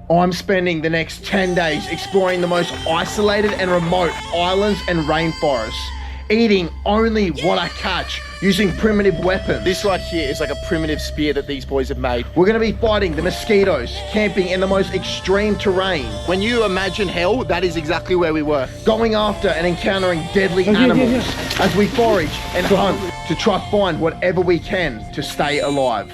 I'm spending the next 10 days exploring the most isolated and remote islands and rainforests, eating only what I catch, using primitive weapons. This right here is like a primitive spear that these boys have made. We're gonna be fighting the mosquitoes, camping in the most extreme terrain. When you imagine hell, that is exactly where we were. Going after and encountering deadly animals as we forage and hunt to try to find whatever we can to stay alive.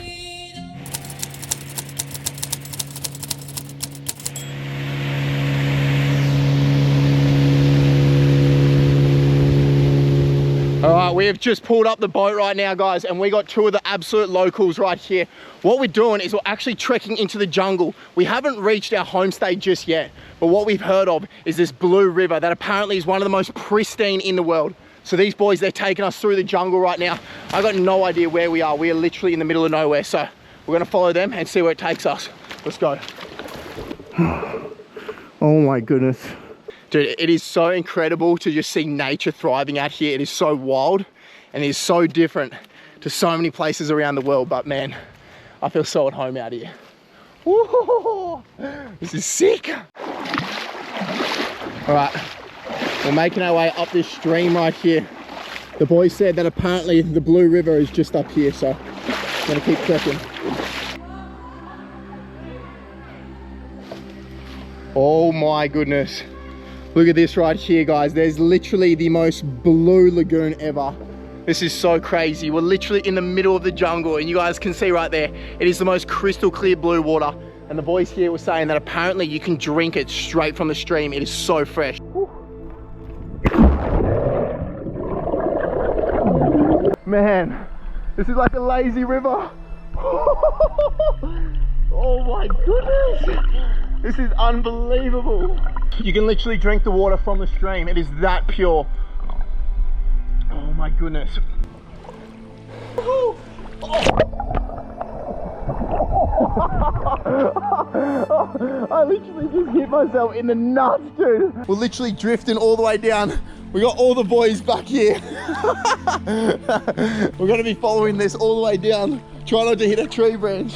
All right, we have just pulled up the boat right now, guys, and we got two of the absolute locals right here. What we're doing is we're actually trekking into the jungle. We haven't reached our homestay just yet, but what we've heard of is this blue river that apparently is one of the most pristine in the world. So these boys, they're taking us through the jungle right now. I got no idea where we are. We are literally in the middle of nowhere. So we're gonna follow them and see where it takes us. Let's go. Oh my goodness. Dude, it is so incredible to just see nature thriving out here. It is so wild and it is so different to so many places around the world. But man, I feel so at home out here. Woo! This is sick. All right, we're making our way up this stream right here. The boys said that apparently the Blue River is just up here, so I'm gonna keep trekking. Oh my goodness. Look at this right here, guys. There's literally the most blue lagoon ever. This is so crazy. We're literally in the middle of the jungle, and you guys can see right there, it is the most crystal clear blue water. And the boys here were saying that apparently you can drink it straight from the stream. It is so fresh. Woo. Man, this is like a lazy river. Oh my goodness. This is unbelievable. You can literally drink the water from the stream. It is that pure. Oh my goodness. Oh. I literally just hit myself in the nuts, dude. We're literally drifting all the way down. We got all the boys back here. We're gonna be following this all the way down. Try not to hit a tree branch.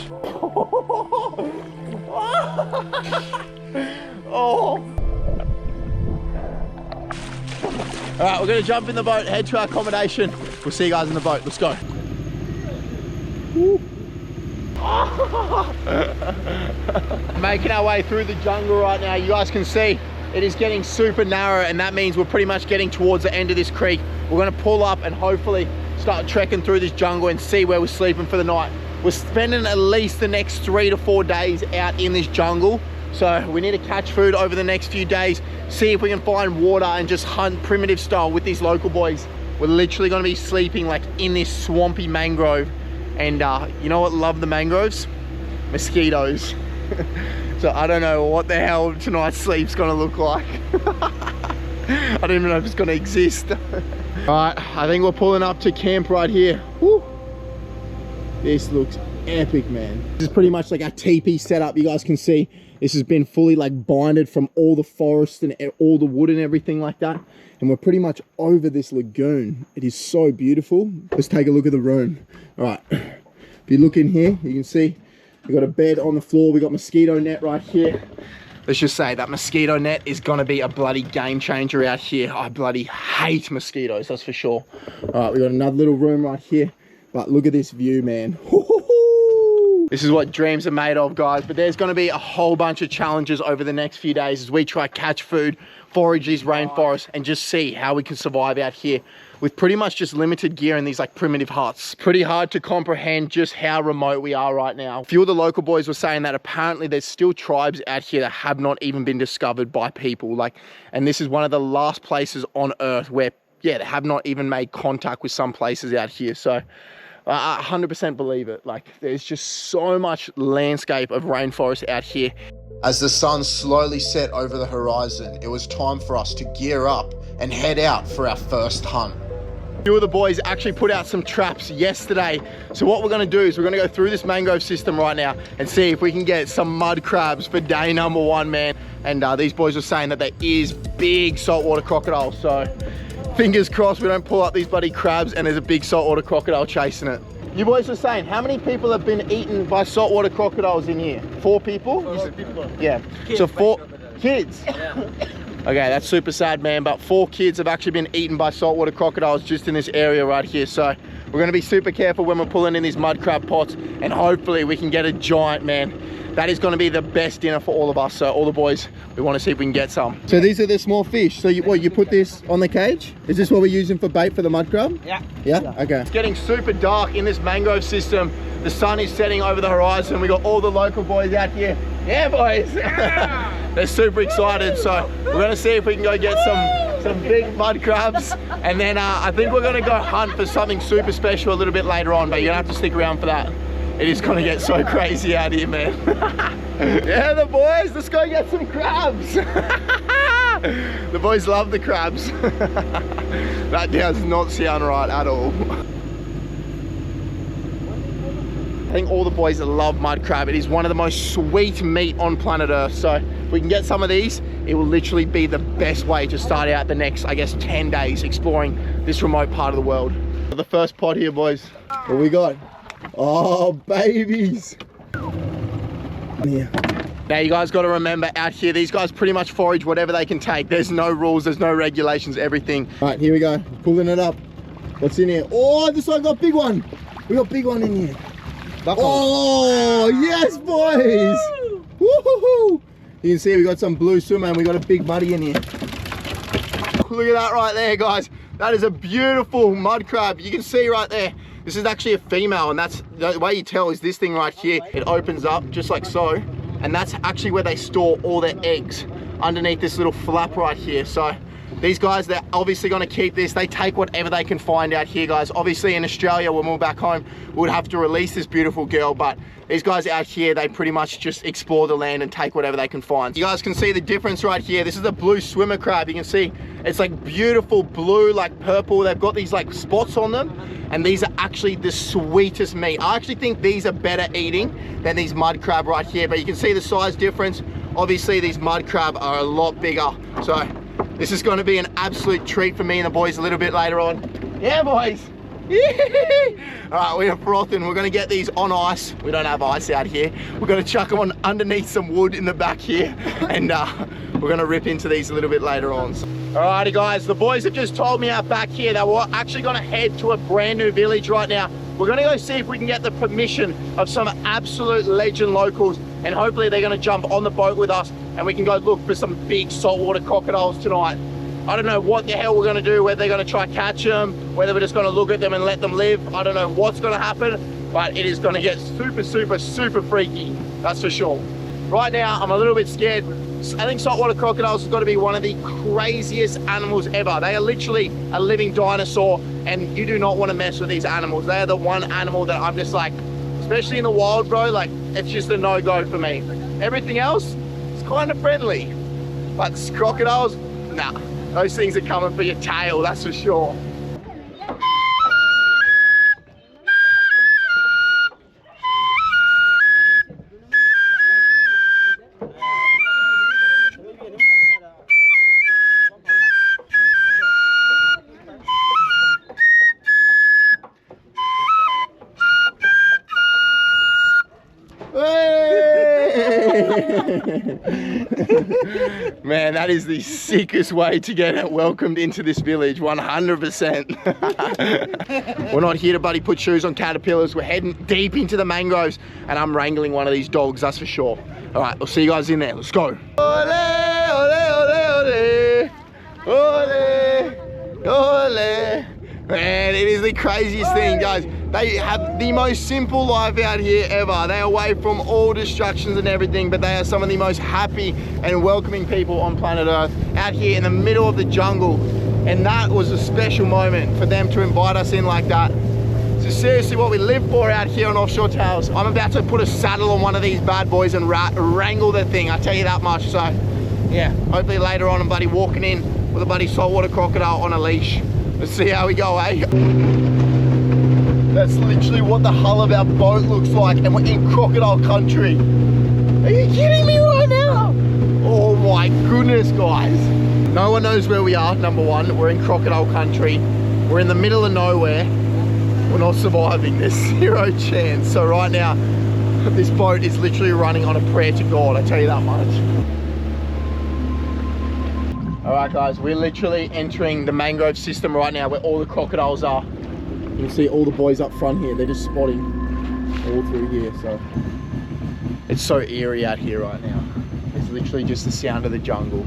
Oh. All right, we're gonna jump in the boat, head to our accommodation. We'll see you guys in the boat. Let's go. Making our way through the jungle right now. You guys can see it is getting super narrow, and that means we're pretty much getting towards the end of this creek. We're gonna pull up and hopefully start trekking through this jungle and see where we're sleeping for the night. We're spending at least the next 3 to 4 days out in this jungle. So we need to catch food over the next few days, see if we can find water and just hunt primitive style with these local boys. We're literally gonna be sleeping like in this swampy mangrove. And you know what, love the mangroves? Mosquitoes. So I don't know what the hell tonight's sleep's gonna look like. I don't even know if it's gonna exist. All right, I think we're pulling up to camp right here. Woo. This looks epic, man. This is pretty much like our teepee setup. You guys can see this has been fully like binded from all the forest and all the wood and everything like that. And we're pretty much over this lagoon. It is so beautiful. Let's take a look at the room. All right, if you look in here, you can see we've got a bed on the floor. We got mosquito net right here. Let's just say that mosquito net is gonna be a bloody game changer out here. I bloody hate mosquitoes, that's for sure. All right, we got another little room right here. But look at this view, man. This is what dreams are made of, guys. But there's gonna be a whole bunch of challenges over the next few days as we try catch food, forage these rainforests, and just see how we can survive out here with pretty much just limited gear in these like primitive huts. Pretty hard to comprehend just how remote we are right now. A few of the local boys were saying that apparently there's still tribes out here that have not even been discovered by people. And this is one of the last places on earth where, yeah, they have not even made contact with some places out here. So I 100% believe it. Like, there's just so much landscape of rainforest out here. As the sun slowly set over the horizon, it was time for us to gear up and head out for our first hunt. A few of the boys actually put out some traps yesterday. So what we're gonna do is we're gonna go through this mangrove system right now and see if we can get some mud crabs for day number 1, man. And these boys are saying that there is big saltwater crocodile. So fingers crossed we don't pull up these bloody crabs and there's a big saltwater crocodile chasing it. You boys were saying, how many people have been eaten by saltwater crocodiles in here? 4 people? 4 people. Yeah. Kids, so 4 kids? Yeah. Okay, that's super sad, man, but 4 kids have actually been eaten by saltwater crocodiles just in this area right here. So we're gonna be super careful when we're pulling in these mud crab pots, and hopefully we can get a giant, man. That is gonna be the best dinner for all of us. So all the boys, we wanna see if we can get some. So these are the small fish. So you put this on the cage? Is this what we're using for bait for the mud crab? Yeah. Yeah? Okay. It's getting super dark in this mangrove system. The sun is setting over the horizon. We got all the local boys out here. Yeah, boys. Yeah. They're super excited. So we're gonna see if we can go get some big mud crabs. And then I think we're gonna go hunt for something super special a little bit later on, but you're gonna have to stick around for that. It is gonna get so crazy out here, man. Yeah, the boys, let's go get some crabs. The boys love the crabs. That does not sound right at all. I think all the boys love mud crab. It is one of the most sweet meat on planet Earth. So if we can get some of these, it will literally be the best way to start out the next, I guess, 10 days exploring this remote part of the world. The first pot here, boys. What we got? Oh, babies. Yeah. Now you guys got to remember, out here, these guys pretty much forage whatever they can take. There's no rules, there's no regulations, everything. All right, here we go. Pulling it up. What's in here? Oh, this one got a big one. We got a big one in here. Oh, yes, boys. Woohoo! You can see we got some blue swimmer and we got a big muddy in here. Look at that right there, guys. That is a beautiful mud crab. You can see right there. This is actually a female, and that's the way you tell is this thing right here. It opens up just like so, and that's actually where they store all their eggs, underneath this little flap right here. So these guys, they're obviously going to keep this. They take whatever they can find out here, guys. Obviously in Australia, when we're back home, we would have to release this beautiful girl, but these guys out here, they pretty much just explore the land and take whatever they can find. You guys can see the difference right here. This is a blue swimmer crab. You can see it's like beautiful blue, like purple. They've got these like spots on them, and these are actually the sweetest meat. I actually think these are better eating than these mud crab right here, but you can see the size difference. Obviously these mud crab are a lot bigger. So this is going to be an absolute treat for me and the boys a little bit later on. Yeah, boys. All right, we are frothing. We're going to get these on ice. We don't have ice out here. We're going to chuck them on underneath some wood in the back here, and we're going to rip into these a little bit later on. Alrighty, guys, the boys have just told me out back here that we're actually going to head to a brand new village right now. We're going to go see if we can get the permission of some absolute legend locals, and hopefully they're going to jump on the boat with us and we can go look for some big saltwater crocodiles tonight. I don't know what the hell we're going to do, whether they're going to try catch them, whether we're just going to look at them and let them live. I don't know what's going to happen, but it is going to get super, super, super freaky. That's for sure. Right now, I'm a little bit scared. I think saltwater crocodiles has got to be one of the craziest animals ever. They are literally a living dinosaur, and you do not want to mess with these animals. They are the one animal that I'm just like, especially in the wild, bro, like it's just a no-go for me. Everything else is kind of friendly, but crocodiles, nah. Those things are coming for your tail, that's for sure. Man, that is the sickest way to get welcomed into this village, 100%. We're not here to buddy put shoes on caterpillars. We're heading deep into the mangroves, and I'm wrangling one of these dogs, that's for sure. All right, we'll see you guys in there. Let's go. Ole, ole, ole, ole, ole, ole. Man, it is the craziest thing, guys. They have the most simple life out here ever. They're away from all distractions and everything, but they are some of the most happy and welcoming people on planet Earth, out here in the middle of the jungle. And that was a special moment for them to invite us in like that. So seriously, what we live for out here on Offshore Tales. I'm about to put a saddle on one of these bad boys and wrangle the thing, I tell you that much. So yeah, hopefully later on I'm buddy walking in with a buddy saltwater crocodile on a leash. Let's see how we go, eh? That's literally what the hull of our boat looks like, and we're in crocodile country. Are you kidding me right now? Oh my goodness, guys. No one knows where we are, number one. We're in crocodile country. We're in the middle of nowhere. we're not surviving. There's zero chance. So right now, this boat is literally running on a prayer to God, I tell you that much. All right guys, we're literally entering the mangrove system right now where all the crocodiles are. You can see all the boys up front here, they're just spotting all through here. So it's so eerie out here right now. It's literally just the sound of the jungle.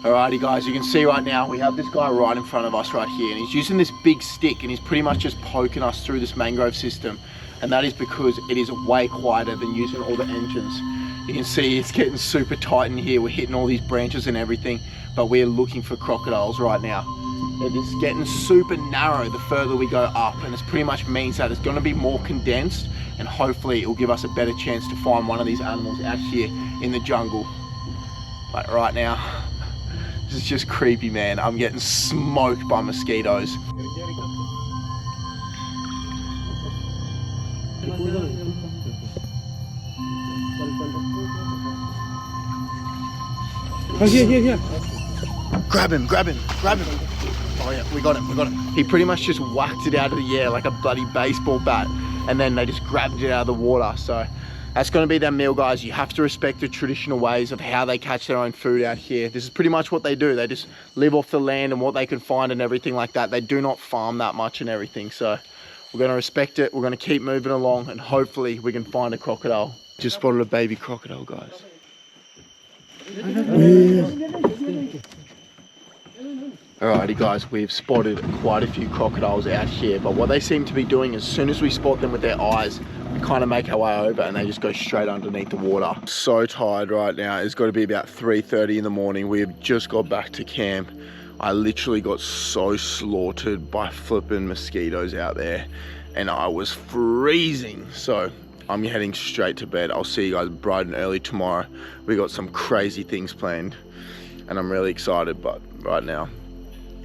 Alrighty guys, you can see right now we have this guy right in front of us right here, and he's using this big stick and he's pretty much just poking us through this mangrove system, and that is because it is way quieter than using all the engines. You can see it's getting super tight in here. We're hitting all these branches and everything, but we're looking for crocodiles right now. It is getting super narrow the further we go up, and this pretty much means that it's going to be more condensed, and hopefully it will give us a better chance to find one of these animals out here in the jungle. But right now, this is just creepy, man. I'm getting smoked by mosquitoes. Oh, here. Grab him. Oh yeah, we got him. He pretty much just whacked it out of the air like a bloody baseball bat, and then they just grabbed it out of the water. So that's going to be their meal, guys. You have to respect the traditional ways of how they catch their own food out here. This is pretty much what they do. They just live off the land and what they can find and everything like that. They do not farm that much and everything. So we're going to respect it. We're going to keep moving along, and hopefully we can find a crocodile. Just spotted a baby crocodile, guys. Alrighty guys, we've spotted quite a few crocodiles out here, but what they seem to be doing, as soon as we spot them with their eyes, we kind of make our way over and they just go straight underneath the water. So tired right now. It's got to be about 3:30 in the morning. We have just got back to camp. I literally got so slaughtered by flipping mosquitoes out there, and I was freezing. So I'm heading straight to bed. I'll see you guys bright and early tomorrow. We got some crazy things planned, and I'm really excited, but right now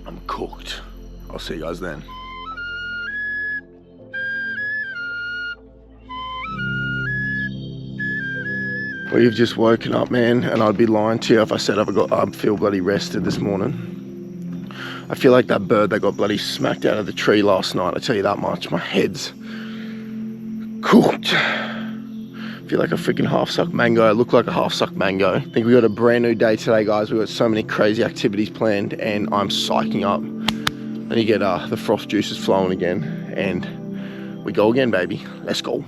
I'm cooked. I'll see you guys then. We've just woken up, man, and I'd be lying to you if I said I feel bloody rested this morning. I feel like that bird that got bloody smacked out of the tree last night, I tell you that much. My head's cooked. I feel like a freaking half-sucked mango. I look like a half-sucked mango. I think we got a brand new day today, guys. We've got so many crazy activities planned, and I'm psyching up. And you get the frost juices flowing again, and we go again, baby. Let's go.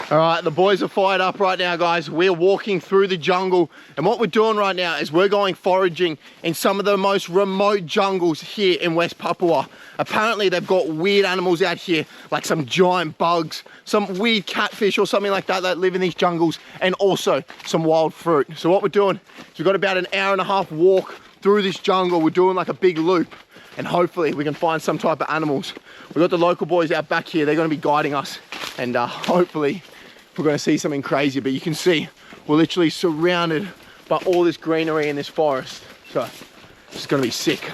All right, the boys are fired up right now, guys. We're walking through the jungle, and what we're doing right now is we're going foraging in some of the most remote jungles here in West Papua. Apparently they've got weird animals out here, like some giant bugs, some weird catfish or something like that live in these jungles, and also some wild fruit. So what we're doing is we've got about an hour-and-a-half walk through this jungle. We're doing like a big loop, and hopefully we can find some type of animals. We've got the local boys out back here. They're going to be guiding us, and hopefully we're going to see something crazy. But you can see we're literally surrounded by all this greenery in this forest, so it's going to be sick.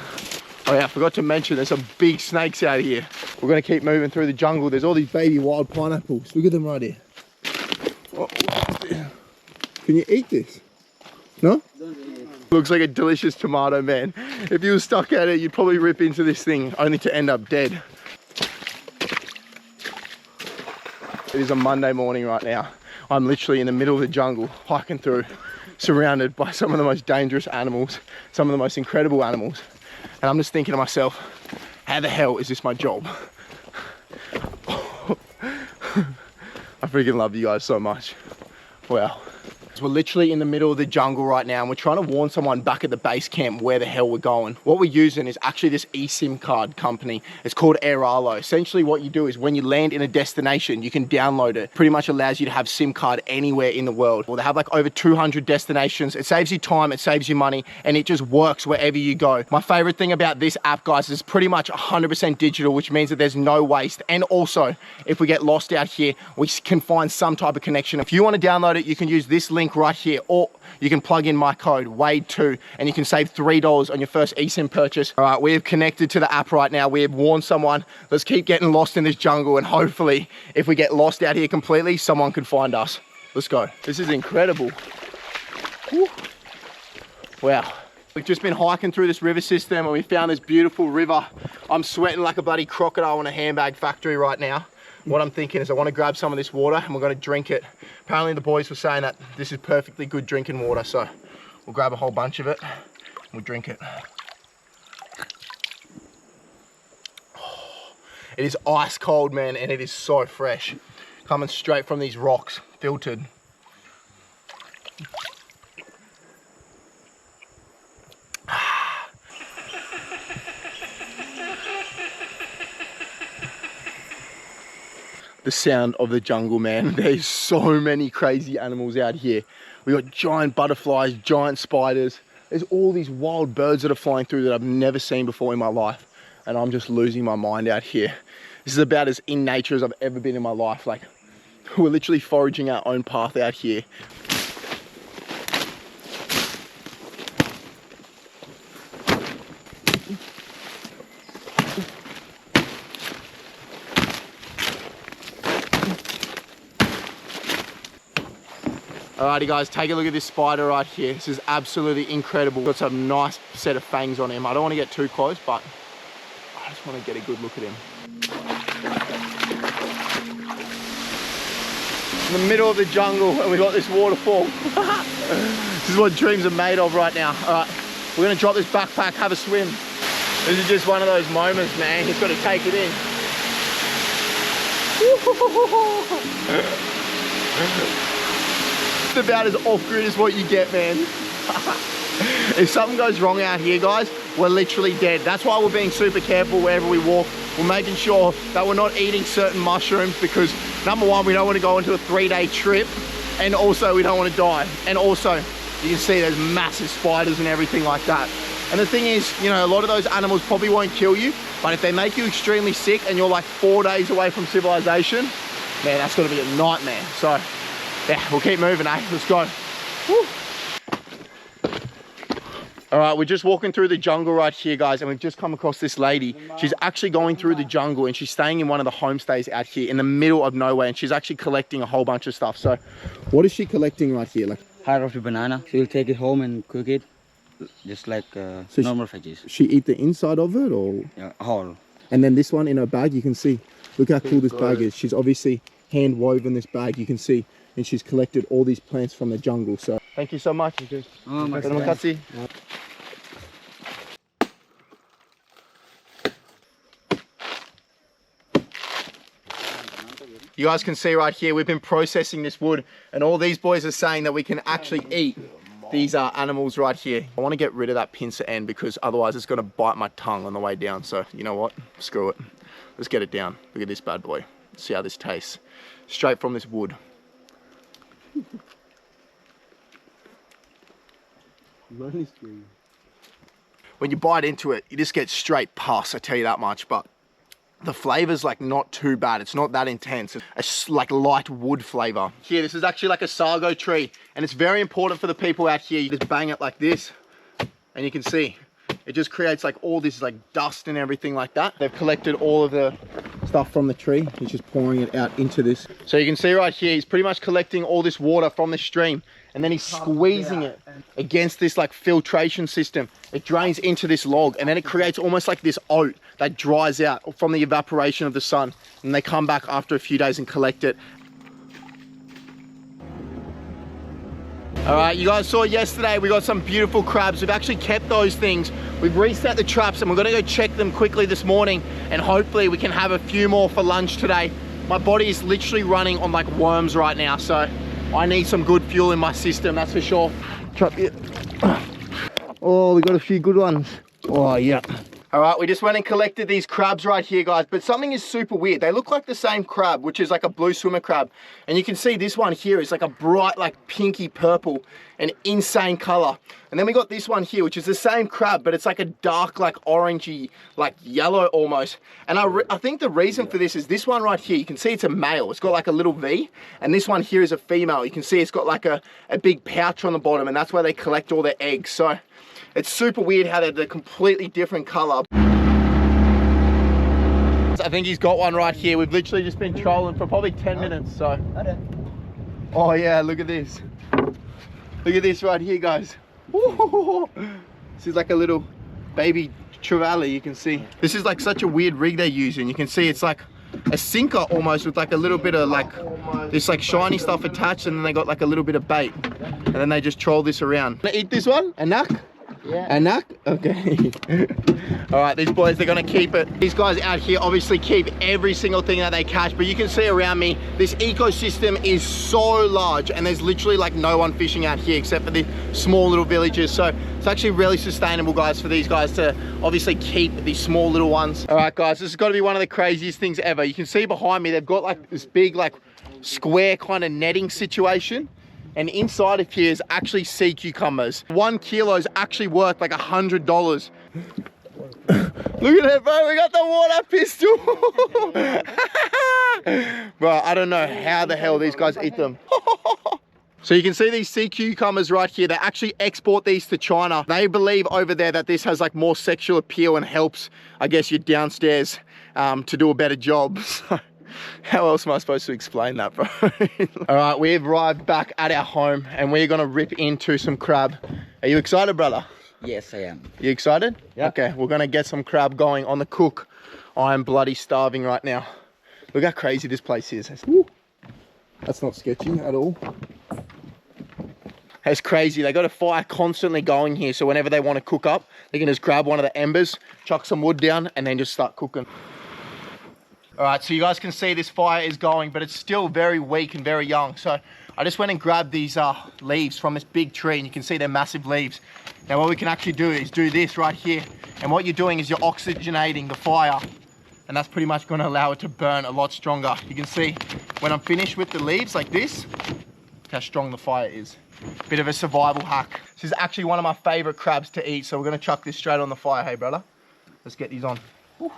Oh yeah, I forgot to mention there's some big snakes out here. We're going to keep moving through the jungle. There's all these baby wild pineapples. Look at them right here. Oh, can you eat this? No? Looks like a delicious tomato, man. If you were stuck at it, you'd probably rip into this thing only to end up dead. It is a Monday morning right now. I'm literally in the middle of the jungle, hiking through, surrounded by some of the most dangerous animals, some of the most incredible animals. And I'm just thinking to myself, how the hell is this my job? I freaking love you guys so much. Wow. We're literally in the middle of the jungle right now, and we're trying to warn someone back at the base camp where the hell we're going. What we're using is actually this eSIM card company. It's called Airalo. Essentially what you do is when you land in a destination, you can download it. Pretty much allows you to have SIM card anywhere in the world. Well, they have like over 200 destinations. It saves you time, it saves you money, and it just works wherever you go. My favorite thing about this app, guys, is pretty much 100% digital, which means that there's no waste. And also, if we get lost out here, we can find some type of connection. If you want to download it, you can use this link right here, or you can plug in my code WADE2 and you can save $3 on your first eSIM purchase. All right, we have connected to the app right now. We have warned someone. Let's keep getting lost in this jungle, and hopefully if we get lost out here completely, someone can find us. Let's go. This is incredible. Woo. Wow. We've just been hiking through this river system and we found this beautiful river. I'm sweating like a bloody crocodile in a handbag factory right now. What I'm thinking is I want to grab some of this water and we're going to drink it. Apparently the boys were saying that this is perfectly good drinking water, so we'll grab a whole bunch of it and we'll drink it. It is ice cold, man, and it is so fresh. Coming straight from these rocks, filtered. The sound of the jungle, man. There's so many crazy animals out here. We got giant butterflies, giant spiders. There's all these wild birds that are flying through that I've never seen before in my life. And I'm just losing my mind out here. This is about as in nature as I've ever been in my life. Like, we're literally foraging our own path out here. Alrighty guys, take a look at this spider right here. This is absolutely incredible. Got some nice set of fangs on him. I don't want to get too close, but I just want to get a good look at him. In the middle of the jungle and we got this waterfall. This is what dreams are made of right now. Alright, we're going to drop this backpack, have a swim. This is just one of those moments, man. You've got to take it in. It's about as off-grid as what you get, man. If something goes wrong out here, guys, we're literally dead. That's why we're being super careful wherever we walk. We're making sure that we're not eating certain mushrooms because, number one, we don't want to go into a 3-day trip, and also we don't want to die. And also, you can see there's massive spiders and everything like that. And the thing is, you know, a lot of those animals probably won't kill you, but if they make you extremely sick and you're like 4 days away from civilization, man, that's going to be a nightmare. So, yeah, we'll keep moving, eh? Let's go. Woo. All right, we're just walking through the jungle right here, guys, and we've just come across this lady. She's actually going through the jungle and she's staying in one of the homestays out here in the middle of nowhere, and she's actually collecting a whole bunch of stuff. So what is she collecting right here? Like hard of the banana. She'll take it home and cook it, just like normal veggies. She eat the inside of it, or? Yeah, whole. And then this one in her bag, you can see, look how cool this bag is. She's obviously hand woven this bag, you can see, and she's collected all these plants from the jungle. So thank you so much. You guys can see right here, we've been processing this wood, and all these boys are saying that we can actually eat these animals right here. I want to get rid of that pincer end because otherwise it's going to bite my tongue on the way down. So you know what? Screw it. Let's get it down. Look at this bad boy. See how this tastes. Straight from this wood. When you bite into it, you just get straight pus, I tell you that much. But the flavor's like not too bad. It's not that intense. It's like light wood flavor. Here, this is actually like a sago tree, and it's very important for the people out here. You just bang it like this, and you can see it just creates like all this like dust and everything like that. They've collected all of the stuff from the tree. He's just pouring it out into this. So you can see right here, he's pretty much collecting all this water from the stream, and then he's squeezing it against this like filtration system. It drains into this log, and then it creates almost like this oat that dries out from the evaporation of the sun, and they come back after a few days and collect it. All right, you guys saw yesterday we got some beautiful crabs. We've actually kept those things. We've reset the traps and we're gonna go check them quickly this morning, and hopefully we can have a few more for lunch today. My body is literally running on like worms right now, so I need some good fuel in my system, that's for sure. Oh, we got a few good ones. Oh yeah. All right, we just went and collected these crabs right here, guys, but something is super weird. They look like the same crab, which is like a blue swimmer crab. And you can see this one here is like a bright, like pinky purple, an insane color. And then we got this one here, which is the same crab, but it's like a dark, like orangey, like yellow almost. And I think the reason for this is this one right here. You can see it's a male. It's got like a little V. And this one here is a female. You can see it's got like a big pouch on the bottom, and that's where they collect all their eggs. So it's super weird how they're completely different color. I think he's got one right here. We've literally just been trolling for probably 10 minutes, so. Oh yeah, look at this. Look at this right here, guys. Ooh. This is like a little baby trevally, you can see. This is like such a weird rig they're using. You can see it's like a sinker almost with like a little bit of like this like shiny stuff attached, and then they got like a little bit of bait. And then they just troll this around. Gonna eat this one? A knack? Yeah. A knack? Okay. All right, these boys, they're gonna keep it. These guys out here obviously keep every single thing that they catch, but you can see around me, this ecosystem is so large and there's literally like no one fishing out here except for the small little villages. So it's actually really sustainable, guys, for these guys to obviously keep these small little ones. All right, guys, this has got to be one of the craziest things ever. You can see behind me, they've got like this big like square kind of netting situation. And inside of here is actually sea cucumbers. 1 kilo is actually worth like $100. Look at it, bro, we got the water pistol. Bro, I don't know how the hell these guys eat them. So you can see these sea cucumbers right here. They actually export these to China. They believe over there that this has like more sexual appeal and helps, I guess, you downstairs to do a better job. So, how else am I supposed to explain that, bro? All right, we've arrived back at our home and we're gonna rip into some crab. Are you excited, brother? Yes, I am. You excited? Yeah. Okay, we're gonna get some crab going on the cook. I am bloody starving right now. Look how crazy this place is. Woo. That's not sketchy at all. It's crazy. They got a fire constantly going here, so whenever they want to cook up, they can just grab one of the embers, chuck some wood down, and then just start cooking. All right, so you guys can see this fire is going, but it's still very weak and very young. So I just went and grabbed these leaves from this big tree, and you can see they're massive leaves. Now what we can actually do is do this right here. And what you're doing is you're oxygenating the fire, and that's pretty much going to allow it to burn a lot stronger. You can see when I'm finished with the leaves like this, how strong the fire is. Bit of a survival hack. This is actually one of my favorite crabs to eat, so we're going to chuck this straight on the fire. Hey, brother, let's get these on. Whew.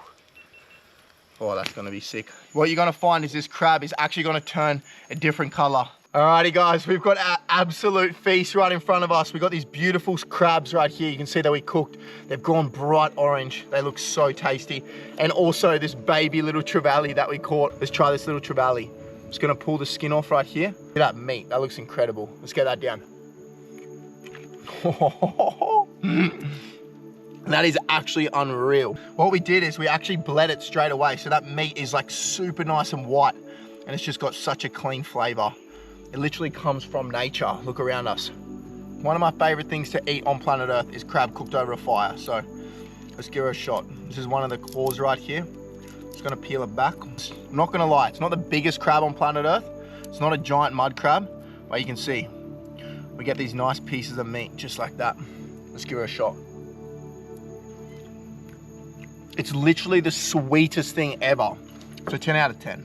Oh, that's gonna be sick. What you're gonna find is this crab is actually gonna turn a different color. Alrighty, guys, we've got our absolute feast right in front of us. We've got these beautiful crabs right here. You can see that we cooked. They've gone bright orange. They look so tasty. And also this baby little trevally that we caught. Let's try this little trevally. Just gonna pull the skin off right here. Look at that meat, that looks incredible. Let's get that down. That is actually unreal. What we did is we actually bled it straight away. So that meat is like super nice and white. And it's just got such a clean flavor. It literally comes from nature. Look around us. One of my favorite things to eat on planet Earth is crab cooked over a fire. So let's give her a shot. This is one of the claws right here. Just gonna peel it back. I'm not gonna lie, it's not the biggest crab on planet Earth. It's not a giant mud crab, but you can see, we get these nice pieces of meat just like that. Let's give her a shot. It's literally the sweetest thing ever. So 10 out of 10.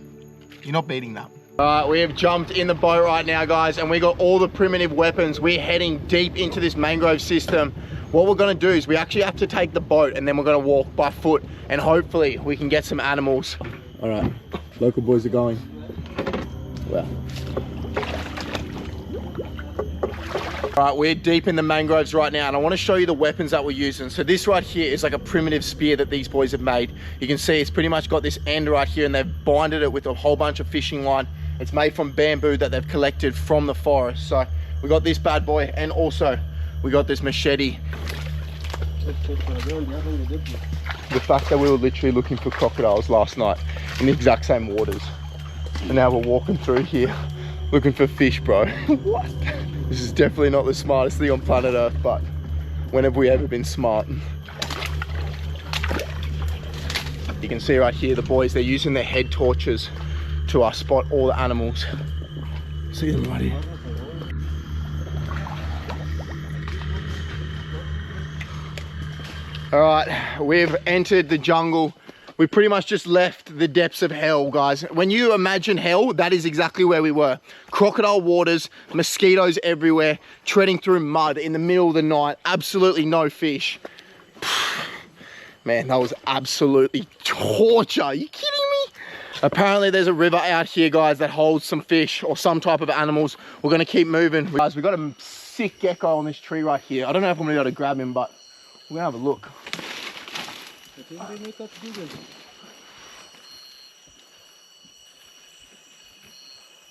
You're not beating that. All right, we have jumped in the boat right now, guys, and we got all the primitive weapons. We're heading deep into this mangrove system. What we're gonna do is we actually have to take the boat and then we're gonna walk by foot and hopefully we can get some animals. All right, local boys are going. Wow. All right, we're deep in the mangroves right now and I want to show you the weapons that we're using. So this right here is like a primitive spear that these boys have made. You can see it's pretty much got this end right here and they've binded it with a whole bunch of fishing line. It's made from bamboo that they've collected from the forest. So we got this bad boy and also we got this machete. The fact that we were literally looking for crocodiles last night in the exact same waters. And now we're walking through here looking for fish, bro. What? This is definitely not the smartest thing on planet Earth, but when have we ever been smart? You can see right here, the boys, they're using their head torches to spot all the animals. See them right here. All right, we've entered the jungle. We pretty much just left the depths of hell, guys. When you imagine hell, that is exactly where we were. Crocodile waters, mosquitoes everywhere, treading through mud in the middle of the night, absolutely no fish. Man, that was absolutely torture. Are you kidding me? Apparently there's a river out here, guys, that holds some fish or some type of animals. We're gonna keep moving. Guys, we got a sick gecko on this tree right here. I don't know if I'm gonna be able to grab him, but we're gonna have a look.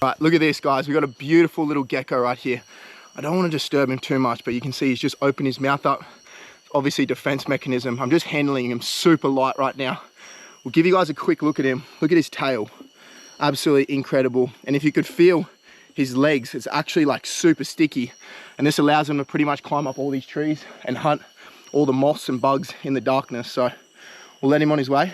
Right, look at this, guys. We got a beautiful little gecko right here. I don't want to disturb him too much, but you can see he's just opened his mouth up. Obviously defense mechanism. I'm just handling him super light right now. We'll give you guys a quick look at him. Look at his tail. Absolutely incredible. And if you could feel his legs, it's actually like super sticky. And this allows him to pretty much climb up all these trees and hunt all the moths and bugs in the darkness. So we'll let him on his way.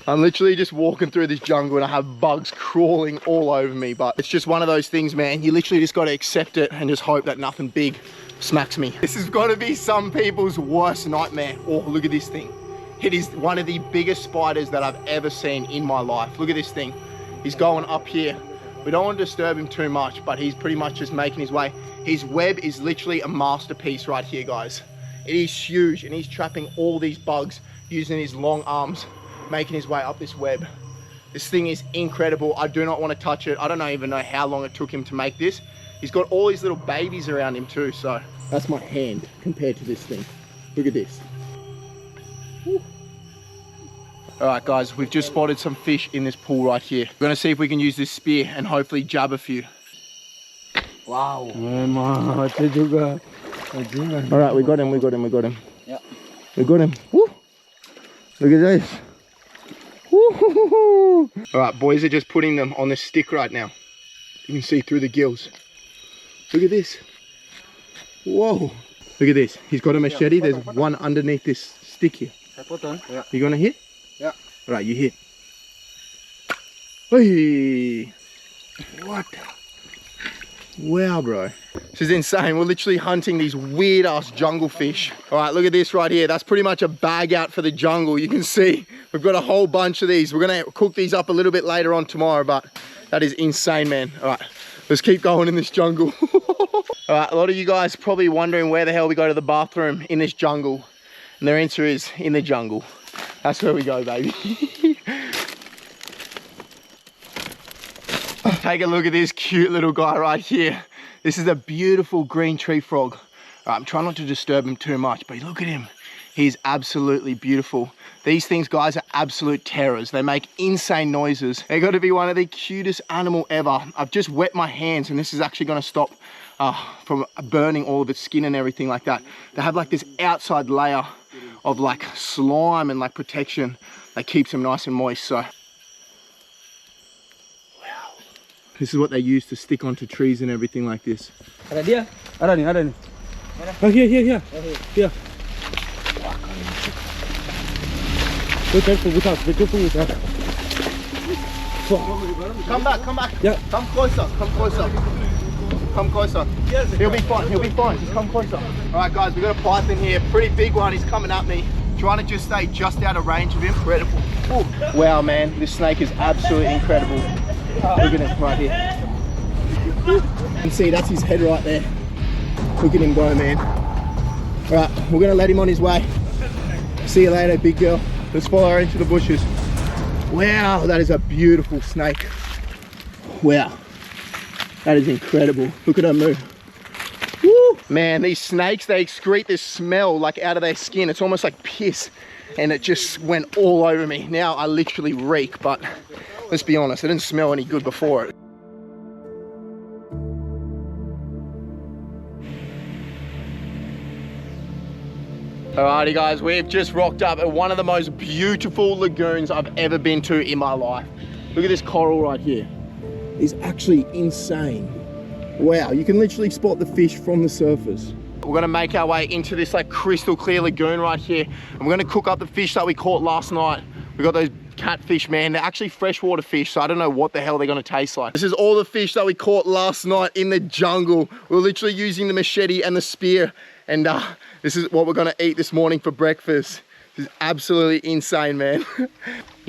I'm literally just walking through this jungle and I have bugs crawling all over me, but it's just one of those things, man. You literally just got to accept it and just hope that nothing big smacks me. This has got to be some people's worst nightmare. Oh, look at this thing. It is one of the biggest spiders that I've ever seen in my life. Look at this thing. He's going up here. We don't want to disturb him too much, but he's pretty much just making his way. His web is literally a masterpiece right here, guys. It is huge, and he's trapping all these bugs using his long arms, making his way up this web. This thing is incredible. I do not want to touch it. I don't even know how long it took him to make this. He's got all these little babies around him too, so that's my hand compared to this thing. Look at this. Woo. All right, guys, we've just spotted some fish in this pool right here. We're gonna see if we can use this spear and hopefully jab a few. Wow. All right, we got him, we got him, we got him. Yeah. We got him. Woo. Look at this. Woo. All right, boys are just putting them on this stick right now. You can see through the gills. Look at this. Whoa. Look at this. He's got a machete. There's one underneath this stick here. You gonna hit? Yeah. All right, you hit. Hey. What? Wow, bro. This is insane. We're literally hunting these weird ass jungle fish. All right, look at this right here. That's pretty much a bag out for the jungle. You can see we've got a whole bunch of these. We're gonna cook these up a little bit later on tomorrow, but that is insane, man. All right, let's keep going in this jungle. All right, a lot of you guys probably wondering where the hell we go to the bathroom in this jungle. And their answer is in the jungle. That's where we go, baby. Take a look at this cute little guy right here. This is a beautiful green tree frog. All right, I'm trying not to disturb him too much, but look at him. He's absolutely beautiful. These things, guys, are absolute terrors. They make insane noises. They're got to be one of the cutest animal ever. I've just wet my hands, and this is actually going to stop from burning all of its skin and everything like that. They have like this outside layer of like slime and like protection that keeps them nice and moist. So wow, this is what they use to stick onto trees and everything like this. Ada dia? Ada nih. Oh, here. Be careful with that. Come back. Yeah. Come closer. He'll be fine. Just come closer. All right, guys, we've got a python here. Pretty big one. He's coming at me. Trying to just stay just out of range of him. Incredible. Ooh. Wow, man, this snake is absolutely incredible. Look at him right here. You can see that's his head right there. Look at him go, man. All right, we're gonna let him on his way. See you later, big girl. Let's follow her into the bushes. Wow, that is a beautiful snake. Wow, that is incredible. Look at her move. Woo! Man, these snakes, they excrete this smell like out of their skin. It's almost like piss, and it just went all over me. Now I literally reek, but let's be honest, it didn't smell any good before it. Alrighty guys, we've just rocked up at one of the most beautiful lagoons I've ever been to in my life. Look at this coral right here. It's actually insane. Wow, you can literally spot the fish from the surface. We're gonna make our way into this like crystal clear lagoon right here. And we're gonna cook up the fish that we caught last night. We got those catfish, man. They're actually freshwater fish, so I don't know what the hell they're gonna taste like. This is all the fish that we caught last night in the jungle. We're literally using the machete and the spear, and this is what we're gonna eat this morning for breakfast. This is absolutely insane, man. You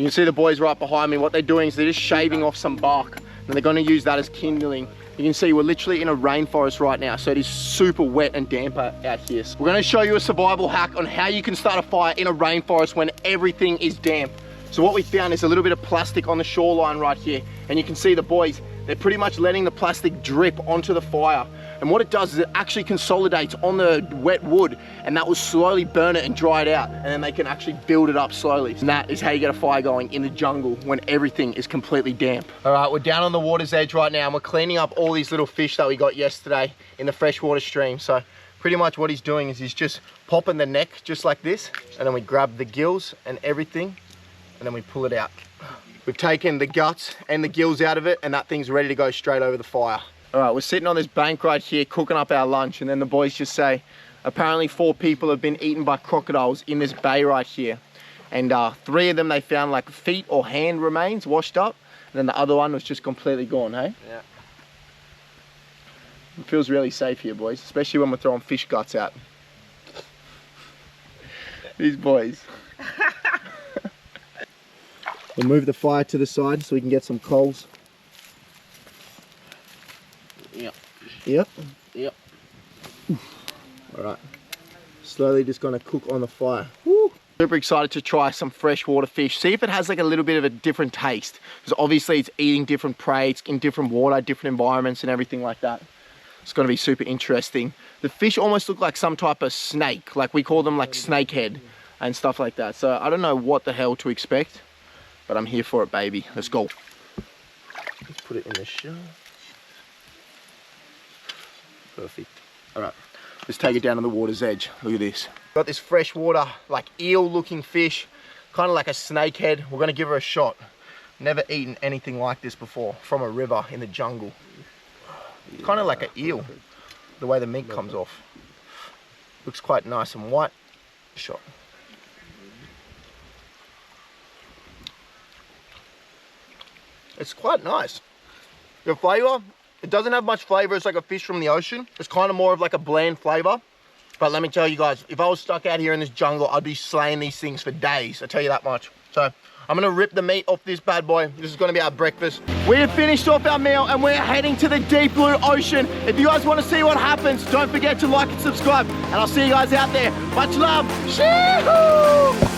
can see the boys right behind me. What they're doing is they're just shaving off some bark, and they're gonna use that as kindling. You can see we're literally in a rainforest right now, so it is super wet and damp out here. So we're gonna show you a survival hack on how you can start a fire in a rainforest when everything is damp. So what we found is a little bit of plastic on the shoreline right here, and you can see the boys, they're pretty much letting the plastic drip onto the fire. And what it does is it actually consolidates on the wet wood, and that will slowly burn it and dry it out, and then they can actually build it up slowly. And that is how you get a fire going in the jungle when everything is completely damp. All right, we're down on the water's edge right now, and we're cleaning up all these little fish that we got yesterday in the freshwater stream. So pretty much what he's doing is he's just popping the neck just like this, and then we grab the gills and everything, and then we pull it out. We've taken the guts and the gills out of it, and that thing's ready to go straight over the fire. All right, we're sitting on this bank right here cooking up our lunch, and then the boys just say, apparently 4 people have been eaten by crocodiles in this bay right here. And 3 of them, they found like feet or hand remains washed up, and then the other one was just completely gone, hey? Yeah. It feels really safe here, boys, especially when we're throwing fish guts out. These boys. We'll move the fire to the side so we can get some coals. Yep. Yep. Yep. All right. Slowly just gonna cook on the fire. Woo. Super excited to try some freshwater fish. See if it has like a little bit of a different taste. Because obviously it's eating different prey, it's in different water, different environments and everything like that. It's gonna be super interesting. The fish almost look like some type of snake. Like we call them like snakehead and stuff like that. So I don't know what the hell to expect, but I'm here for it, baby. Let's go. Let's put it in the shell. Perfect. All right, let's take it down to the water's edge. Look at this. Got this freshwater, like eel looking fish, kind of like a snakehead. We're gonna give her a shot. Never eaten anything like this before from a river in the jungle. Kind of like an eel, the way the meat comes off. Looks quite nice and white. Shot. It's quite nice. The flavor, it doesn't have much flavor. It's like a fish from the ocean. It's kind of more of like a bland flavor. But let me tell you guys, if I was stuck out here in this jungle, I'd be slaying these things for days. I tell you that much. So I'm gonna rip the meat off this bad boy. This is gonna be our breakfast. We have finished off our meal and we're heading to the deep blue ocean. If you guys want to see what happens, don't forget to like and subscribe. And I'll see you guys out there. Much love. Shoo-hoo!